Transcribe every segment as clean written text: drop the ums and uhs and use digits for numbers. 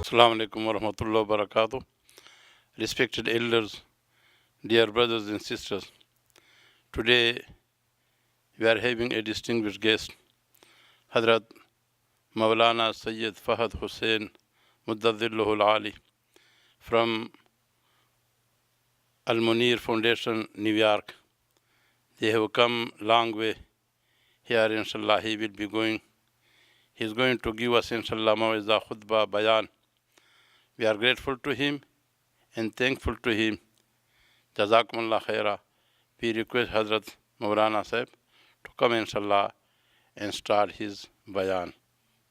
Assalamu alaikum wa rahmatullahi wa barakatuh. Respected elders, dear brothers and sisters, today we are having a distinguished guest, Hazrat Maulana Syed Fahad Hussain, Muddadilluhul Ali, from Al-Muneer Foundation, New York. They have come long way. Here, inshallah, he will be going. He is going to give us, inshallah, Maulana Khutba Bayan. We are grateful to him and thankful to him. Jazakumullah khaira. We request Hazrat Maulana Sahib to come, inshallah, and start his bayan.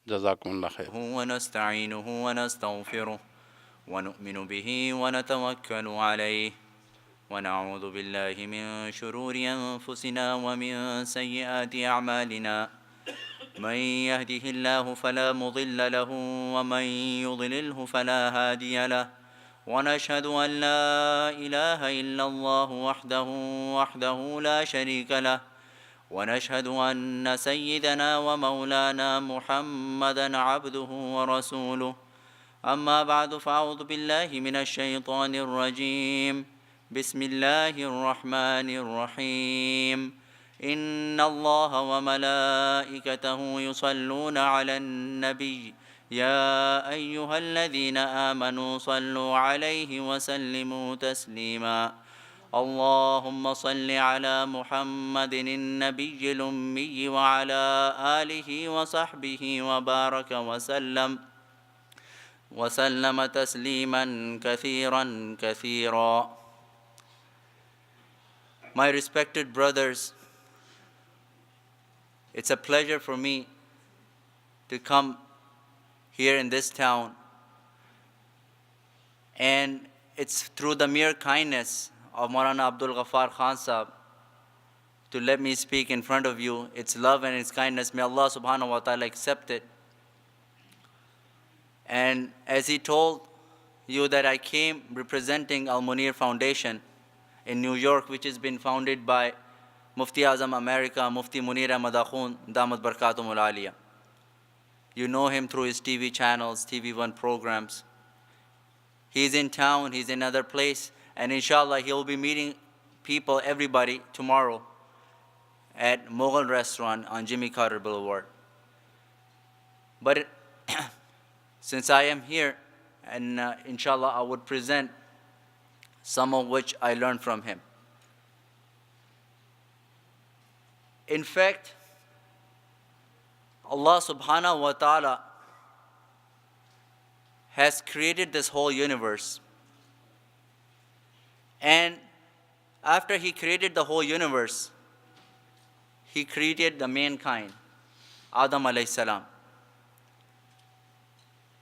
Jazakumullah khair. ونستعينه ونستغفره ونؤمن به ونتوكل عليه ونعوذ بالله من شرور أنفسنا ومن سيئات أعمالنا من يهده الله فلا مضل له ومن يضلله فلا هادي له ونشهد أن لا إله إلا الله وحده لا شريك له ونشهد أن سيدنا ومولانا محمدًا عبده ورسوله أما بعد فأعوذ بالله من الشيطان الرجيم بسم الله الرحمن الرحيم إن الله وملائكته يصلون على النبي يا أيها الذين آمنوا صلوا عليه وسلموا تسليما اللهم صل على محمد النبي الأمي وعلى آله وصحبه وبارك وسلم تسليما كثيرا كثيرا. My respected brothers, it's a pleasure for me to come here in this town, and it's through the mere kindness of Maulana Abdul Ghaffar Khan Sahib to let me speak in front of you. It's love and it's kindness. May Allah subhanahu wa ta'ala accept it. And as he told you that I came representing Al-Muneer Foundation in New York, which has been founded by Mufti Azam America, Mufti Munir Ahmad Akhund, Damat Barakatumul Aliyah. You know him through his TV channels, TV One programs. He's in town, he's in another place, and inshallah he'll be meeting people, everybody, tomorrow at Mughal Restaurant on Jimmy Carter Boulevard. But since I am here, and inshallah I would present some of which I learned from him. In fact, Allah subhanahu wa ta'ala has created this whole universe. And after he created the whole universe, he created the mankind, Adam alayhi salam.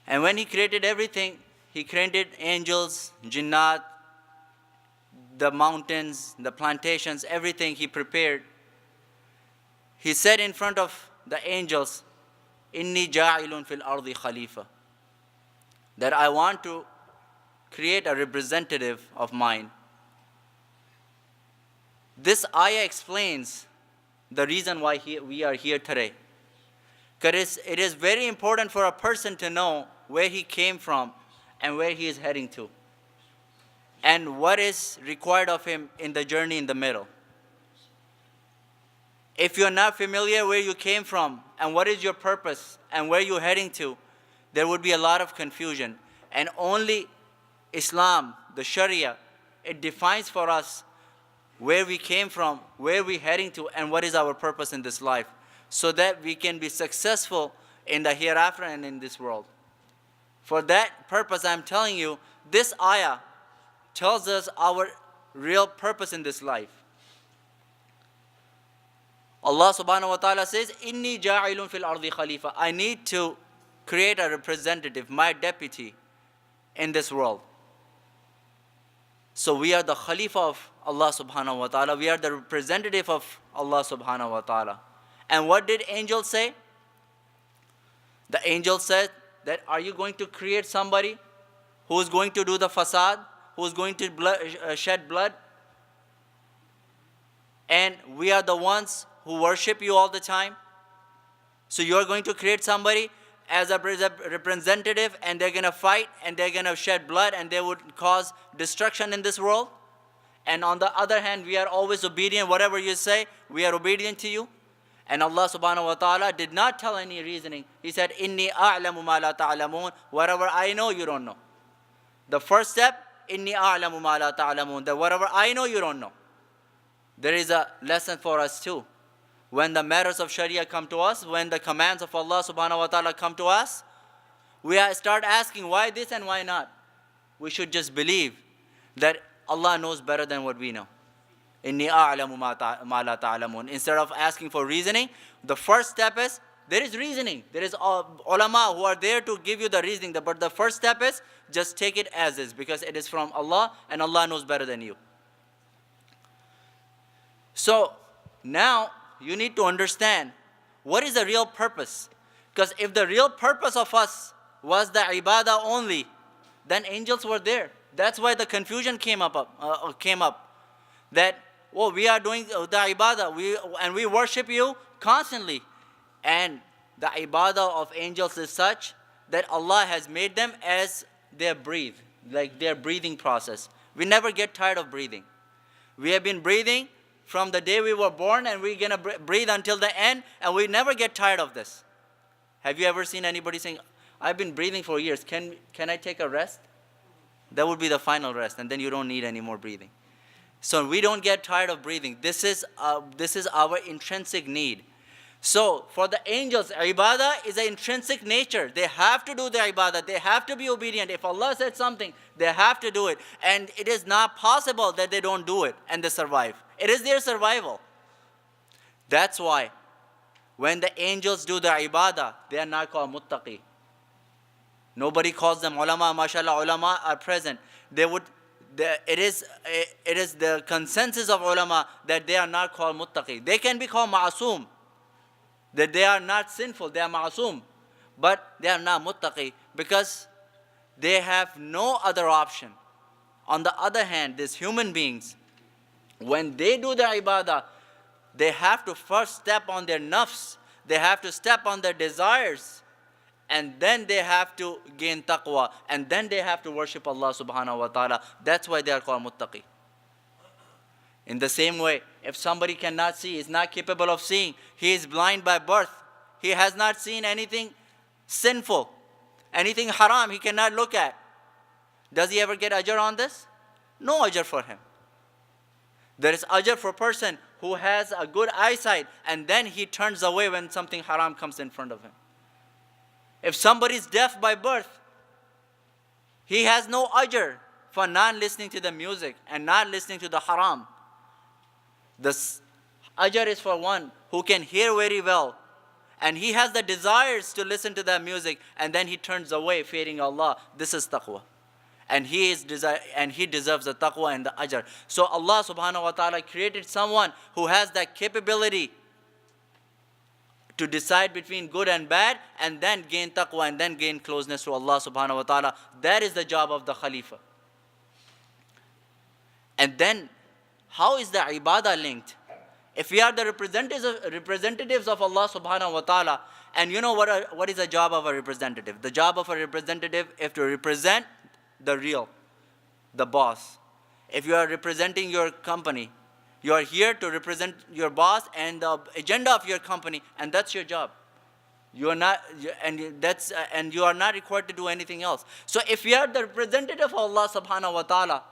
And when he created everything, he created angels, jinnat, the mountains, the plantations, everything he prepared. He said in front of the angels, Inni ja'ilun fil ardi khalifa, that I want to create a representative of mine. This ayah explains the reason why we are here today. Because it is very important for a person to know where he came from and where he is heading to, and what is required of him in the journey in the middle. If you're not familiar where you came from and what is your purpose and where you're heading to, there would be a lot of confusion. And only Islam, the Sharia, it defines for us where we came from, where we're heading to, and what is our purpose in this life, so that we can be successful in the hereafter and in this world. For that purpose, I'm telling you, this ayah tells us our real purpose in this life. Allah subhanahu wa ta'ala says, Inni ja'ilun fil ardi khalifa. I need to create a representative, my deputy, in this world. So we are the Khalifa of Allah subhanahu wa ta'ala. We are the representative of Allah subhanahu wa ta'ala. And what did angel say? The angel said that, are you going to create somebody who is going to do the fasad, who is going to shed blood? And we are the ones who worship you all the time. So you are going to create somebody as a representative, and they're going to fight and they're going to shed blood and they would cause destruction in this world. And on the other hand, we are always obedient. Whatever you say, we are obedient to you. And Allah subhanahu wa ta'ala did not tell any reasoning. He said, Inni a'lamu ma la ta'lamun. Whatever I know, you don't know. The first step, Inni a'lamu ma la ta'lamun. That whatever I know, you don't know. There is a lesson for us too. When the matters of Sharia come to us, when the commands of Allah subhanahu wa ta'ala come to us, we start asking why this and why not. We should just believe that Allah knows better than what we know. Inni a'lamu ma la ta'lamun. Instead of asking for reasoning, the first step is, there is reasoning. There is ulama who are there to give you the reasoning. But the first step is, just take it as is, because it is from Allah and Allah knows better than you. So now you need to understand what is the real purpose. Because if the real purpose of us was the ibadah only, then angels were there. That's why the confusion came up. That, oh, we are doing the ibadah, and we worship you constantly. And the ibadah of angels is such that Allah has made them as they breathe, like their breathing process. We never get tired of breathing. We have been breathing from the day we were born, and we're going to breathe until the end, and we never get tired of this. Have you ever seen anybody saying, I've been breathing for years, can I take a rest? That would be the final rest, and then you don't need any more breathing. So we don't get tired of breathing. This is our intrinsic need. So for the angels, ibadah is an intrinsic nature. They have to do the ibadah. They have to be obedient. If Allah said something, they have to do it. And it is not possible that they don't do it and they survive. It is their survival. That's why when the angels do the ibadah, they are not called muttaqi. Nobody calls them ulama. MashaAllah, ulama are present. It is the consensus of ulama that they are not called muttaqi. They can be called ma'asum, that they are not sinful, they are ma'asum, but they are not muttaqi because they have no other option. On the other hand, these human beings, when they do the ibadah, they have to first step on their nafs, they have to step on their desires, and then they have to gain taqwa, and then they have to worship Allah subhanahu wa ta'ala. That's why they are called muttaqi. In the same way, if somebody cannot see, is not capable of seeing, he is blind by birth, he has not seen anything sinful, anything haram, he cannot look at. Does he ever get ajr on this? No ajr for him. There is ajr for a person who has a good eyesight and then he turns away when something haram comes in front of him. If somebody is deaf by birth, he has no ajr for not listening to the music and not listening to the haram. This ajr is for one who can hear very well and he has the desires to listen to that music and then he turns away fearing Allah. This is taqwa. And he deserves the taqwa and the ajr. So Allah subhanahu wa ta'ala created someone who has that capability to decide between good and bad and then gain taqwa and then gain closeness to Allah subhanahu wa ta'ala. That is the job of the Khalifa. And then, how is the ibadah linked? If we are the representatives of Allah subhanahu wa ta'ala, and you know what is the job of a representative? The job of a representative is to represent the real, the boss. If you are representing your company, you are here to represent your boss and the agenda of your company, and that's your job. You are not, and you are not required to do anything else. So if you are the representative of Allah subhanahu wa ta'ala,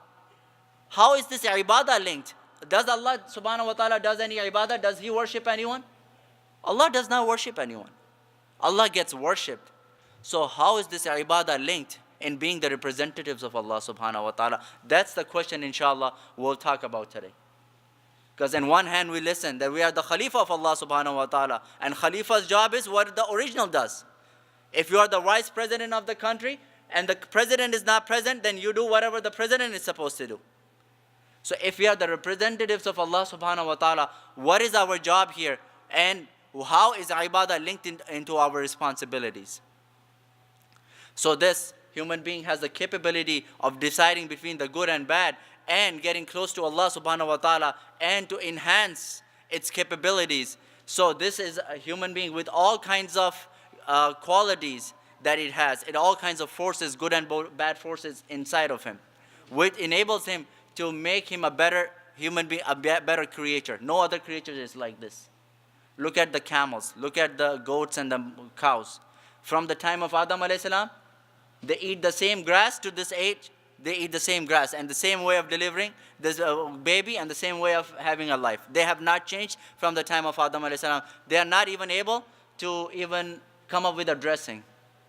how is this ibadah linked? Does Allah subhanahu wa ta'ala does any ibadah? Does he worship anyone? Allah does not worship anyone. Allah gets worshipped. So how is this ibadah linked in being the representatives of Allah subhanahu wa ta'ala? That's the question, inshallah, we'll talk about today. Because in one hand we listen that we are the Khalifa of Allah subhanahu wa ta'ala, and Khalifa's job is what the original does. If you are the vice president of the country and the president is not present, then you do whatever the president is supposed to do. So if we are the representatives of Allah subhanahu wa ta'ala, what is our job here? And how is ibadah linked into our responsibilities? So this human being has the capability of deciding between the good and bad and getting close to Allah subhanahu wa ta'ala and to enhance its capabilities. So this is a human being with all kinds of qualities that it has, it all kinds of forces, good and bad forces inside of him, which enables him to make him a better human being, a better creature. No other creature is like this. Look at the camels, look at the goats and the cows. From the time of Adam alayhi salam, they eat the same grass to this age. They eat the same grass and the same way of delivering this baby and the same way of having a life. They have not changed from the time of Adam alayhi salam. They are not even able to even come up with a dressing.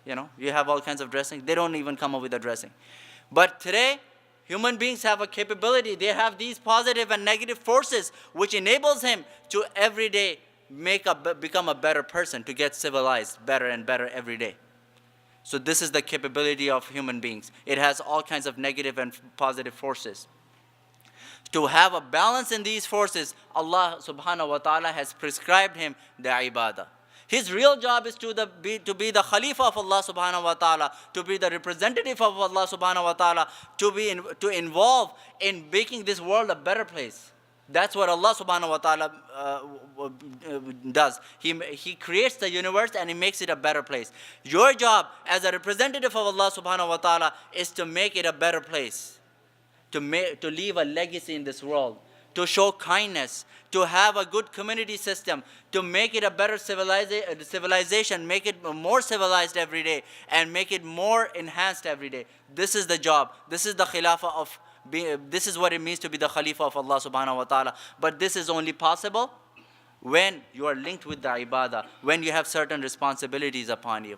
You know, you have all kinds of dressing. They don't even come up with a dressing. But today, human beings have a capability. They have these positive and negative forces which enables him to every day become a better person, to get civilized better and better every day. So this is the capability of human beings. It has all kinds of negative and positive forces. To have a balance in these forces, Allah subhanahu wa ta'ala has prescribed him the ibadah. His real job is to be the Khalifa of Allah subhanahu wa ta'ala, to be the representative of Allah subhanahu wa ta'ala, to involve in making this world a better place. That's what Allah subhanahu wa ta'ala does. He creates the universe and He makes it a better place. Your job as a representative of Allah subhanahu wa ta'ala is to make it a better place, to leave a legacy in this world, to show kindness, to have a good community system, to make it a better civilization, make it more civilized every day, and make it more enhanced every day. This is the job. This is the khilafah of this is what it means to be the Khalifa of Allah subhanahu wa ta'ala. But this is only possible when you are linked with the ibadah, when you have certain responsibilities upon you.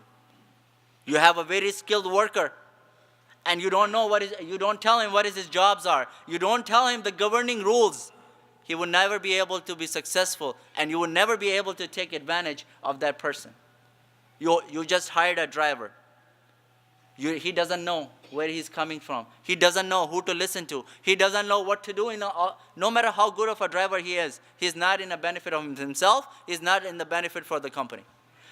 You have a very skilled worker and you don't tell him what his jobs are. You don't tell him the governing rules. He will never be able to be successful and you will never be able to take advantage of that person. You just hired a driver. He doesn't know where he's coming from. He doesn't know who to listen to. He doesn't know what to do. No matter how good of a driver he is, he's not in the benefit of himself. He's not in the benefit for the company.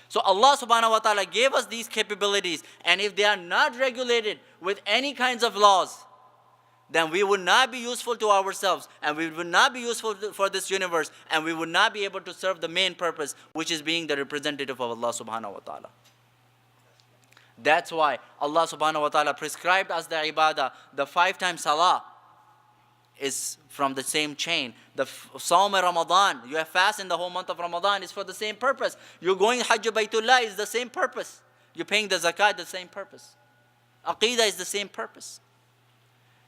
So Allah subhanahu wa ta'ala gave us these capabilities. And if they are not regulated with any kinds of laws, then we would not be useful to ourselves. And we would not be useful for this universe. And we would not be able to serve the main purpose, which is being the representative of Allah subhanahu wa ta'ala. That's why Allah subhanahu wa ta'ala prescribed us the ibadah. The 5 times salah is from the same chain. The Sawm Ramadan, you have fast in the whole month of Ramadan, is for the same purpose. You're going Hajj Baytullah is the same purpose. You're paying the zakat, the same purpose. Aqidah is the same purpose.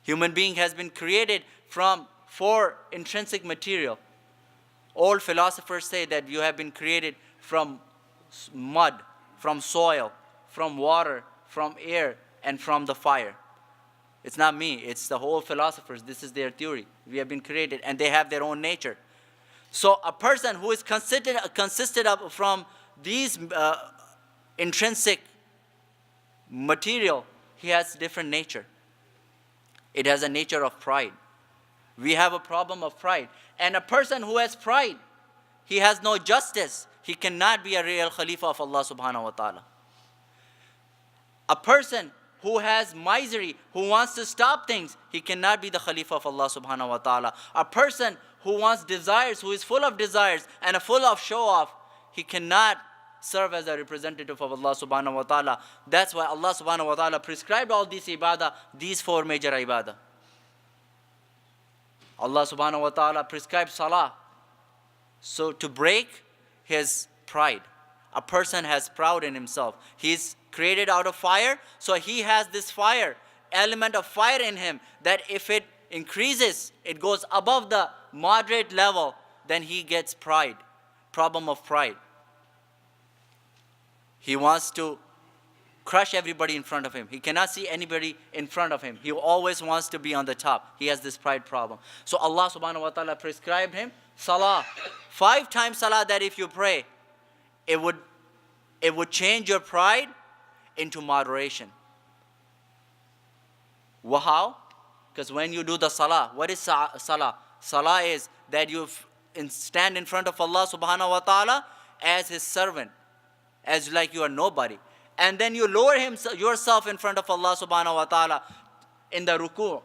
Human being has been created from 4 intrinsic material. All philosophers say that you have been created from mud, from soil, from water, from air, and from the fire. It's not me, it's the whole philosophers. This is their theory. We have been created and they have their own nature. So a person who is consisted of from these intrinsic material, he has different nature. It has a nature of pride. We have a problem of pride. And a person who has pride, he has no justice. He cannot be a real Khalifa of Allah subhanahu wa ta'ala. A person who has misery, who wants to stop things, he cannot be the Khalifa of Allah subhanahu wa ta'ala. A person who wants desires, who is full of desires and full of show off, he cannot serve as a representative of Allah subhanahu wa ta'ala. That's why Allah subhanahu wa ta'ala prescribed all these ibadah, these 4 major ibadah. Allah subhanahu wa ta'ala prescribed salah. So to break his pride. A person has pride in himself. He's created out of fire, so he has this fire, element of fire in him, that if it increases, it goes above the moderate level, then he gets pride, problem of pride. He wants to crush everybody in front of him. He cannot see anybody in front of him. He always wants to be on the top. He has this pride problem. So Allah subhanahu wa ta'ala prescribed him salah. 5 times salah that if you pray, it would change your pride into moderation. How? Because when you do the salah, what is salah? Salah is that you stand in front of Allah subhanahu wa ta'ala as His servant, as like you are nobody. And then you lower yourself in front of Allah subhanahu wa ta'ala in the ruku'.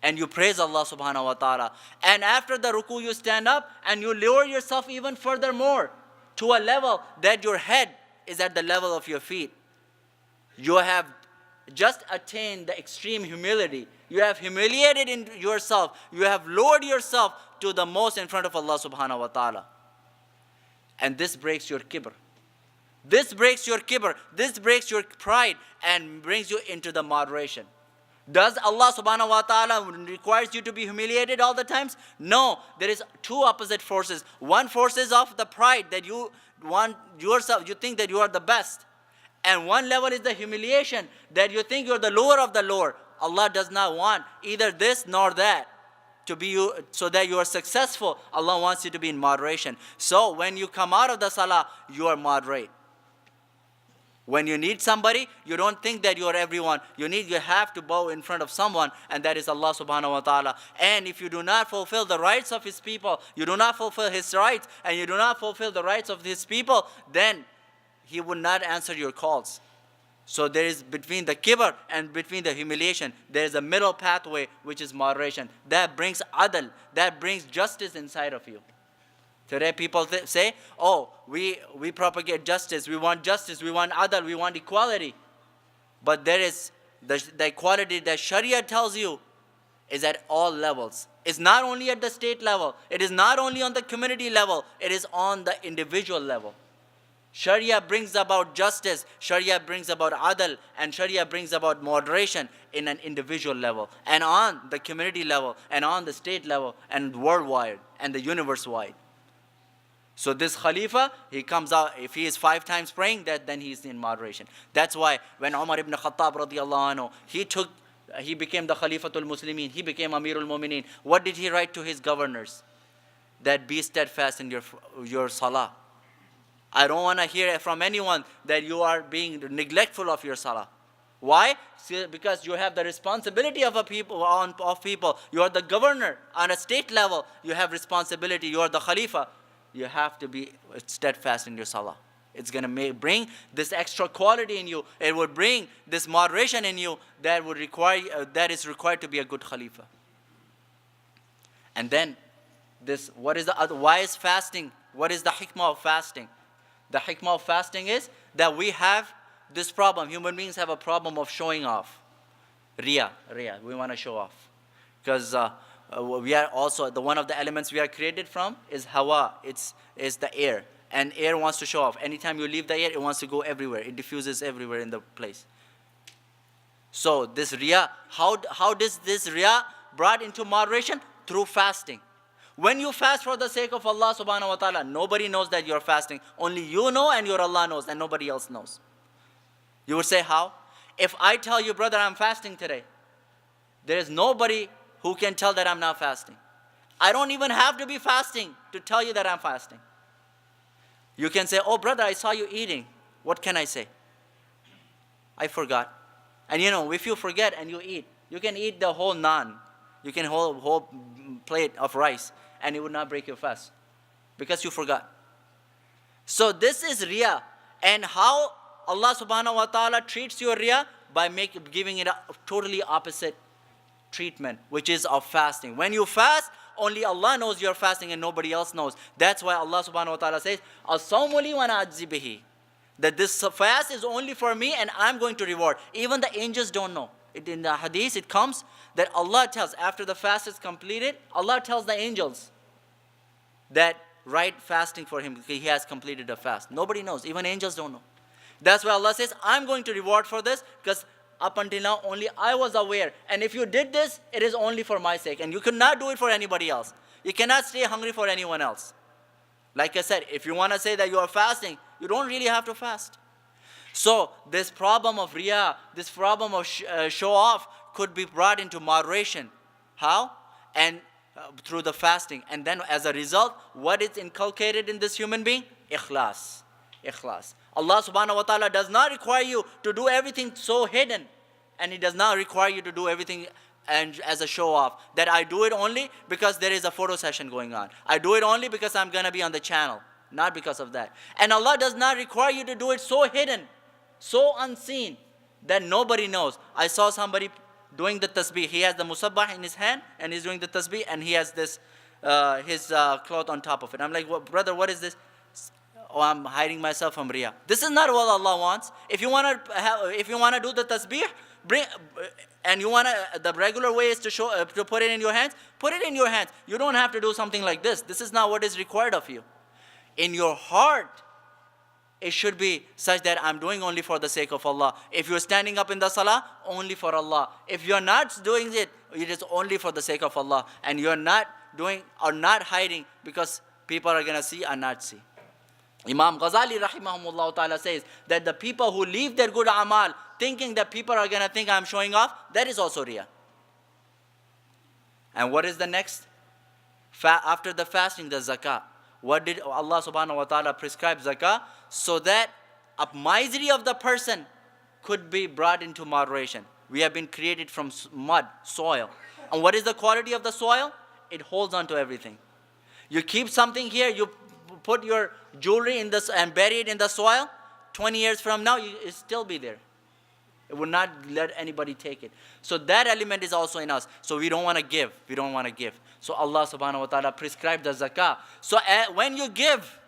And you praise Allah subhanahu wa ta'ala. And after the ruku' you stand up and you lower yourself even furthermore to a level that your head is at the level of your feet. You have just attained the extreme humility. You have humiliated in yourself. You have lowered yourself to the most in front of Allah subhanahu wa ta'ala. And this breaks your kibr. This breaks your kibr. This breaks your pride and brings you into the moderation. Does Allah subhanahu wa ta'ala requires you to be humiliated all the times? No. There is two opposite forces. One force is of the pride that you want yourself, you think that you are the best. And one level is the humiliation that you think you're the lower of the lower. Allah does not want either this nor that to be you, so that you are successful. Allah wants you to be in moderation. So when you come out of the salah, you are moderate. When you need somebody, you don't think that you are everyone. You have to bow in front of someone, and that is Allah subhanahu wa ta'ala. And if you do not fulfill the rights of His people, you do not fulfill His rights, and you do not fulfill the rights of His people, then He would not answer your calls. So there is between the kibr and between the humiliation, there is a middle pathway, which is moderation. That brings adl, that brings justice inside of you. Today people say, oh, we propagate justice, we want adl, we want equality. But there is the equality that Sharia tells you is at all levels. It's not only at the state level, it is not only on the community level, it is on the individual level. Sharia brings about justice, Sharia brings about adl, and Sharia brings about moderation in an individual level, and on the community level, and on the state level, and worldwide, and the universe-wide. So this Khalifa, he comes out, if he is 5 times praying, then he is in moderation. That's why when Umar ibn Khattab radiallahu anhu, he became the Khalifatul Muslimin, he became Amirul Mu'mineen. What did he write to his governors? That be steadfast in your salah. I don't want to hear from anyone that you are being neglectful of your salah. Why? Because you have the responsibility of people. You are the governor on a state level. You have responsibility. You are the Khalifa. You have to be steadfast in your salah. It's going to bring this extra quality in you. It would bring this moderation in you that is required to be a good Khalifa. And then, why is fasting? What is the hikmah of fasting? The hikmah of fasting is that we have this problem. Human beings have a problem of showing off. Riya. We want to show off. Because we are also, one of the elements we are created from is hawa. It's the air. And air wants to show off. Anytime you leave the air, it wants to go everywhere. It diffuses everywhere in the place. So this riya, how does this riya brought into moderation? Through fasting. When you fast for the sake of Allah subhanahu wa ta'ala, nobody knows that you're fasting. Only you know and your Allah knows, and nobody else knows. You would say, how? If I tell you, brother, I'm fasting today, there is nobody who can tell that I'm not fasting. I don't even have to be fasting to tell you that I'm fasting. You can say, oh brother, I saw you eating. What can I say? I forgot. And if you forget and you eat, you can eat the whole naan. You can whole plate of rice, and it would not break your fast because you forgot. So this is riya. And how Allah subhanahu wa ta'ala treats your riya? By giving it a totally opposite treatment, which is of fasting. When you fast, only Allah knows you're fasting and nobody else knows. That's why Allah subhanahu wa ta'ala says, "As-sawmu li wa ana ajzi bihi." That this fast is only for me and I'm going to reward. Even the angels don't know. In the hadith it comes that Allah tells, after the fast is completed, Allah tells the angels that write fasting for him, he has completed the fast. Nobody knows, even angels don't know. That's why Allah says, I'm going to reward for this, because up until now only I was aware. And if you did this, it is only for my sake. And you cannot do it for anybody else. You cannot stay hungry for anyone else. Like I said, if you want to say that you are fasting, you don't really have to fast. So this problem of riya, this problem of show off could be brought into moderation. How? And through the fasting. And then as a result, what is inculcated in this human being? Ikhlas. Ikhlas. Allah subhanahu wa ta'ala does not require you to do everything so hidden. And He does not require you to do everything and as a show off. That I do it only because there is a photo session going on. I do it only because I'm going to be on the channel. Not because of that. And Allah does not require you to do it so hidden, so unseen, that nobody knows. I saw somebody doing the tasbih. He has the musabbah in his hand and he's doing the tasbih and he has this, his cloth on top of it. I'm like, well, brother, what is this? oh, I'm hiding myself from Riya. This is not what Allah wants. If you want to do the tasbih, and you want to, the regular way is to put it in your hands, put it in your hands. You don't have to do something like this. This is not what is required of you. In your heart, it should be such that I'm doing only for the sake of Allah. If you're standing up in the salah, only for Allah. If you're not doing it, it is only for the sake of Allah. And you're not doing or not hiding because people are going to see or not see. Imam Ghazali rahimahumullah ta'ala says that the people who leave their good amal thinking that people are going to think I'm showing off, that is also riya. And what is the next? After the fasting, the zakah. What did Allah subhanahu wa ta'ala prescribe zakah? So that a misery of the person could be brought into moderation. We have been created from mud, soil. And what is the quality of the soil? It holds on to everything. You keep something here, you put your jewelry in this and bury it in the soil, 20 years from now, it will still be there. It will not let anybody take it. So that element is also in us. So we don't want to give. We don't want to give. So Allah subhanahu wa ta'ala prescribed the zakah. So when you give,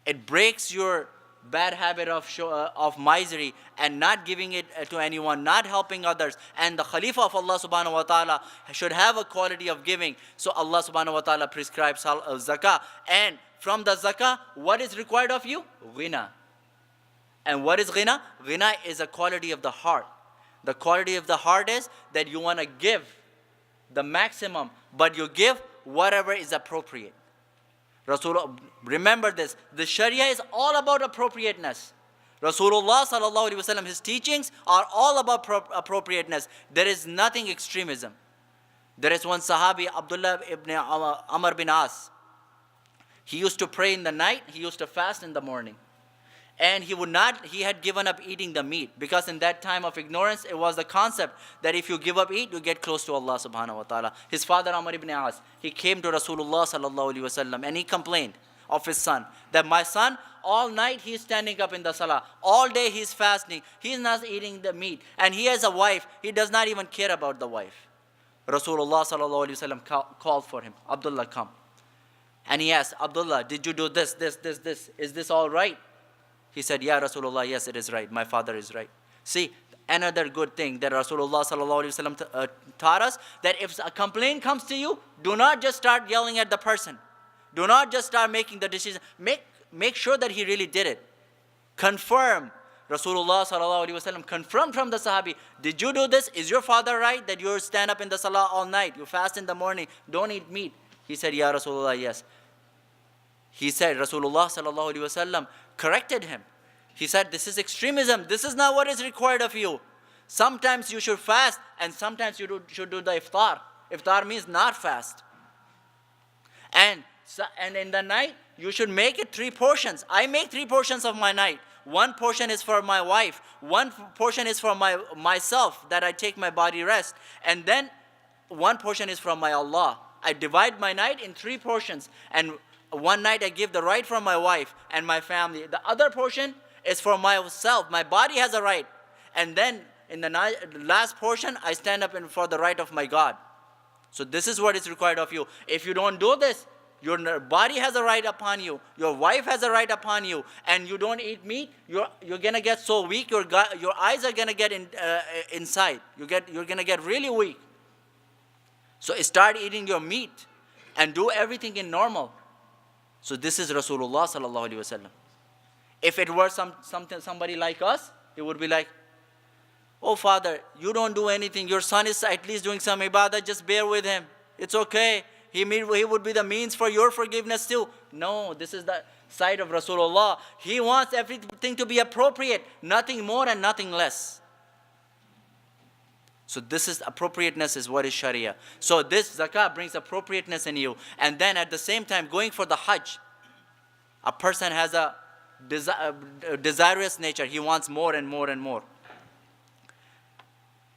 it breaks your bad habit of misery and not giving it to anyone, not helping others. And the Khalifa of Allah subhanahu wa ta'ala should have a quality of giving. So Allah subhanahu wa ta'ala prescribes zakah. And from the zakah, what is required of you? Ghina. And what is ghina? Ghina is a quality of the heart. The quality of the heart is that you want to give the maximum, but you give whatever is appropriate. Rasulullah, remember this, the Sharia is all about appropriateness. Rasulullah sallallahu alaihi wasallam, his teachings are all about appropriateness. There is nothing extremism. There is one Sahabi, Abdullah ibn Amr bin As. He used to pray in the night, he used to fast in the morning. And he had given up eating the meat, because in that time of ignorance, it was the concept that if you give up eat, you get close to Allah subhanahu wa ta'ala. His father Amr ibn As, he came to Rasulullah sallallahu alaihi wasallam and he complained of his son, that my son, all night he's standing up in the salah, all day he's fasting, he's not eating the meat, and he has a wife, he does not even care about the wife. Rasulullah sallallahu alaihi wasallam called for him, Abdullah, come. And he asked, Abdullah, did you do this? Is this all right? He said, Ya Rasulullah, yes, it is right. My father is right. See, another good thing that Rasulullah sallallahu alaihi wasallam taught us, that if a complaint comes to you, do not just start yelling at the person. Do not just start making the decision. Make sure that he really did it. Confirm. Rasulullah sallallahu alaihi wasallam confirmed from the Sahabi, did you do this? Is your father right that you stand up in the salah all night? You fast in the morning, don't eat meat. He said, Ya Rasulullah, yes. He said, Rasulullah sallallahu alaihi wasallam corrected him. He said, this is extremism. This is not what is required of you. Sometimes you should fast and sometimes you should do the iftar. Iftar means not fast. And in the night, you should make it 3 portions. I make 3 portions of my night. 1 portion is for my wife. 1 portion is for myself, that I take my body rest. And then 1 portion is from my Allah. I divide my night in 3 portions. And one night I give the right for my wife and my family. The other portion is for myself. My body has a right. And then in the last portion, I stand up for the right of my God. So this is what is required of you. If you don't do this, your body has a right upon you. Your wife has a right upon you. And you don't eat meat, you're going to get so weak, your eyes are going to get inside. You're going to get really weak. So start eating your meat and do everything in normal. So this is Rasulullah sallallahu alaihi wasallam. If it were somebody like us, it would be like, oh father, you don't do anything. Your son is at least doing some ibadah. Just bear with him. It's okay. He would be the means for your forgiveness too. No, this is the side of Rasulullah. He wants everything to be appropriate. Nothing more and nothing less. So this is appropriateness is what is Sharia. So this zakah brings appropriateness in you. And then at the same time, going for the Hajj, a person has a desirous nature. He wants more and more and more.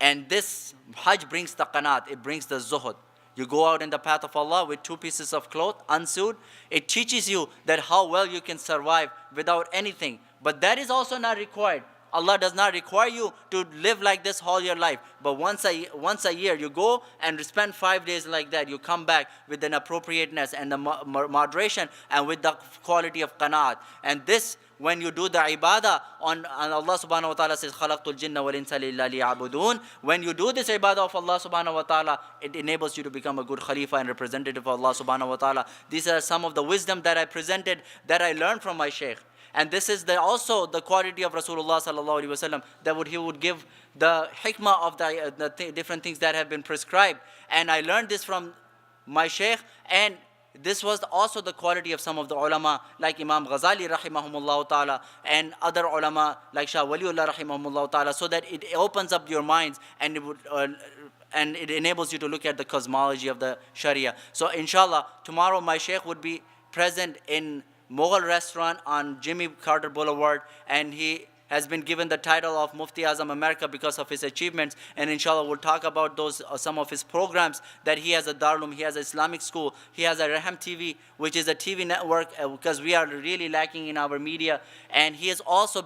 And this Hajj brings the qanaat. It brings the zuhud. You go out in the path of Allah with 2 pieces of cloth, unsewed. It teaches you that how well you can survive without anything. But that is also not required. Allah does not require you to live like this all your life. But once a year, you go and spend 5 days like that. You come back with an appropriateness and the moderation and with the quality of qanaat. And this, when you do the ibadah on Allah subhanahu wa ta'ala says, خَلَقْتُ الْجِنَّ وَالْإِنسَ لِلَّهِ لِيَعْبُدُونَ. When you do this ibadah of Allah subhanahu wa ta'ala, it enables you to become a good khalifa and representative of Allah subhanahu wa ta'ala. These are some of the wisdom that I presented, that I learned from my shaykh. And this is also the quality of Rasulullah sallallahu alaihi wasallam, that he would give the hikmah of the different things that have been prescribed. And I learned this from my shaykh, and this was also the quality of some of the ulama like Imam Ghazali rahimahumullah ta'ala and other ulama like Shah Waliullah rahimahumullah ta'ala, so that it opens up your minds and it would and it enables you to look at the cosmology of the Sharia. So inshallah, tomorrow my shaykh would be present in Mughal restaurant on Jimmy Carter Boulevard, and he has been given the title of Mufti Azam America because of his achievements. And inshallah we'll talk about those some of his programs, that he has a Darulum, he has an Islamic school, he has a Raham TV, which is a TV network, because we are really lacking in our media. And he is also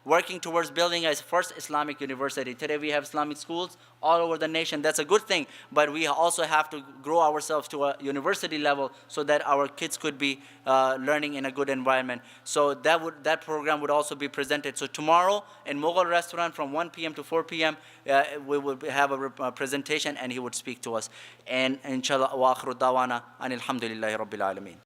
working towards building a first Islamic university. Today we have Islamic schools all over the nation. That's a good thing, but we also have to grow ourselves to a university level so that our kids could be learning in a good environment. So that program would also be presented. So tomorrow in Mughal restaurant from 1 p.m. to 4 p.m. We will have a presentation and he would speak to us. And inshallah, wa akhiru dawana anil hamdulillahi rabbil alameen.